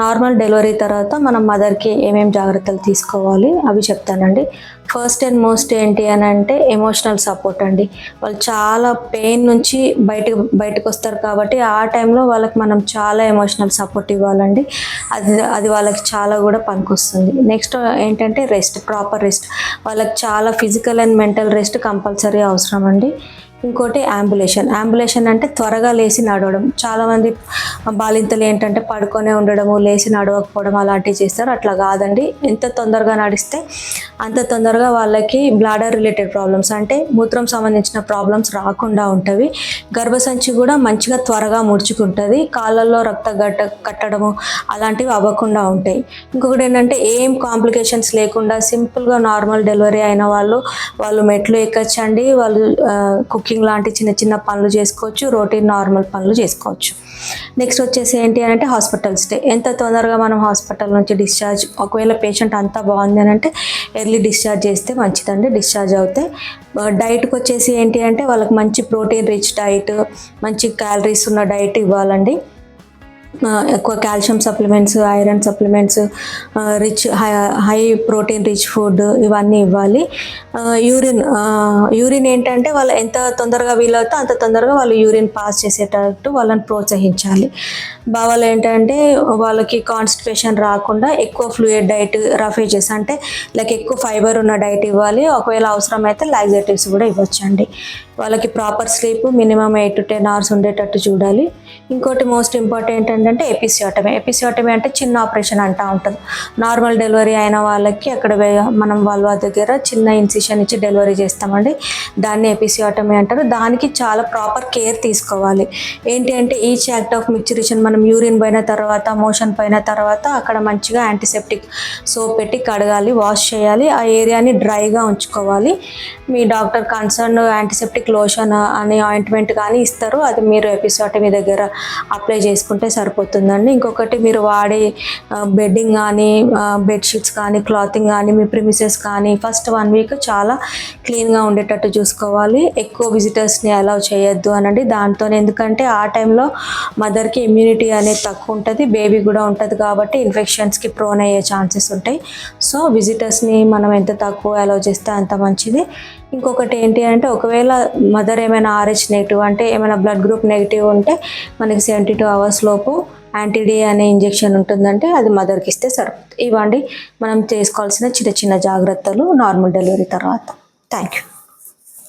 Normal delivery తర్వాత మనం మదర్కి ఏమేమి జాగ్రత్తలు తీసుకోవాలి అవి చెప్తానండి. ఫస్ట్ అండ్ మోస్ట్ ఏంటి అని అంటే ఎమోషనల్ సపోర్ట్ అండి. వాళ్ళు చాలా పెయిన్ నుంచి బయటకు వస్తారు కాబట్టి ఆ టైంలో వాళ్ళకి మనం చాలా ఎమోషనల్ సపోర్ట్ ఇవ్వాలండి. అది వాళ్ళకి చాలా కూడా పనికొస్తుంది. నెక్స్ట్ ఏంటంటే ప్రాపర్ రెస్ట్. వాళ్ళకి చాలా physical and mental rest compulsory అవసరం అండి. ఇంకోటి అంబులేషన్ అంటే త్వరగా లేచి నడవడం. చాలామంది బాలింతలు ఏంటంటే పడుకొనే ఉండడము, లేచి నడవకపోవడం అలాంటివి చేస్తారు. అట్లా కాదండి. ఎంత తొందరగా నడిస్తే అంత తొందరగా వాళ్ళకి బ్లాడర్ రిలేటెడ్ ప్రాబ్లమ్స్ అంటే మూత్రం సంబంధించిన ప్రాబ్లమ్స్ రాకుండా ఉంటవి. గర్భసంచి కూడా మంచిగా త్వరగా ముడుచుకుంటుంది. కాళ్ళల్లో కట్టడము అలాంటివి అవ్వకుండా ఉంటాయి. ఇంకొకటి ఏంటంటే ఏం కాంప్లికేషన్స్ లేకుండా సింపుల్గా నార్మల్ డెలివరీ అయిన వాళ్ళు మెట్లు ఎక్కచ్చండి. వాళ్ళు కుకింగ్ లాంటి చిన్న చిన్న పనులు చేసుకోవచ్చు, రొటీన్ నార్మల్ పనులు చేసుకోవచ్చు. నెక్స్ట్ వచ్చేసి ఏంటి అని అంటే హాస్పిటల్ స్టే. ఎంత తొందరగా మనం హాస్పిటల్ నుంచి డిశ్చార్జ్, ఒకవేళ పేషెంట్ అంతా బాగుంది అని అంటే ఎర్లీ డిశ్చార్జ్ చేస్తే మంచిదండి. డిశ్చార్జ్ అవుతే డైట్కి వచ్చేసి ఏంటి అంటే వాళ్ళకి మంచి ప్రోటీన్ రిచ్ డైట్, మంచి క్యాలరీస్ ఉన్న డైట్ ఇవ్వాలండి. ఎక్కువ calcium supplements, iron supplements, high protein rich food ఇవన్నీ ఇవ్వాలి. యూరిన్ ఏంటంటే వాళ్ళు ఎంత తొందరగా వీలవుతో అంత తొందరగా వాళ్ళు యూరిన్ పాస్ చేసేటట్టు వాళ్ళని ప్రోత్సహించాలి. బావాలు ఏంటంటే వాళ్ళకి కాన్స్టిపేషన్ రాకుండా ఎక్కువ ఫ్లూయిడ్ డైట్, రఫేజెస్ అంటే లైక్ ఎక్కువ ఫైబర్ ఉన్న డైట్ ఇవ్వాలి. ఒకవేళ అవసరమైతే లాక్సేటివ్స్ కూడా ఇవ్వచ్చండి. వాళ్ళకి proper sleep minimum 8 to 10 hours ఉండేటట్టు చూడాలి. ఇంకోటి మోస్ట్ ఇంపార్టెంట్ ఏంటంటే ఎపిసియోటమీ అంటే చిన్న ఆపరేషన్ అంటూ ఉంటుంది. నార్మల్ డెలివరీ అయిన వాళ్ళకి అక్కడ మనం వాళ్ళ దగ్గర చిన్న ఇన్సిషన్ ఇచ్చి డెలివరీ చేస్తామండి. దాన్ని ఎపిసియోటమీ అంటారు. దానికి చాలా ప్రాపర్ కేర్ తీసుకోవాలి. ఏంటి అంటే ఈచ్ యాక్ట్ ఆఫ్ మిక్చరేషన్, మనం యూరిన్ పోయిన తర్వాత, మోషన్ పోయిన తర్వాత అక్కడ మంచిగా యాంటీసెప్టిక్ సోప్ పెట్టి కడగాలి, వాష్ చేయాలి. ఆ ఏరియాని డ్రైగా ఉంచుకోవాలి. మీ డాక్టర్ కన్సర్న్ యాంటీసెప్టిక్ లోషన్ అని ఆయింట్మెంట్ కానీ ఇస్తారు. అది మీరు ఎపిసియోటమీ దగ్గర అప్లై చేసుకుంటే సరిపోతుందండి. ఇంకొకటి మీరు వాడే బెడ్డింగ్ కానీ, బెడ్షీట్స్ కానీ, క్లాతింగ్ కానీ, మీ ప్రిమిసెస్ కానీ ఫస్ట్ 1 week చాలా క్లీన్గా ఉండేటట్టు చూసుకోవాలి. ఎక్కువ విజిటర్స్ని అలౌ చేయొద్దు అనండి. దాంతో ఎందుకంటే ఆ టైంలో మదర్కి ఇమ్యూనిటీ అనేది తక్కువ ఉంటుంది, బేబీ కూడా ఉంటుంది కాబట్టి ఇన్ఫెక్షన్స్కి ప్రోన్ అయ్యే ఛాన్సెస్ ఉంటాయి. సో విజిటర్స్ని మనం ఎంత తక్కువ అలౌ చేస్తే అంత మంచిది. ఇంకొకటి ఏంటి అంటే ఒకవేళ మదర్ ఏమైనా RH నెగిటివ్ అంటే ఏమైనా బ్లడ్ గ్రూప్ నెగిటివ్ ఉంటే మనకి 72 hours లోపు యాంటీడీ అనే ఇంజెక్షన్ ఉంటుందంటే అది మదర్కి ఇస్తే సరిపోతుంది. ఇవ్వండి మనం చేసుకోవాల్సిన చిన్న చిన్న జాగ్రత్తలు నార్మల్ డెలివరీ తర్వాత. Thank you.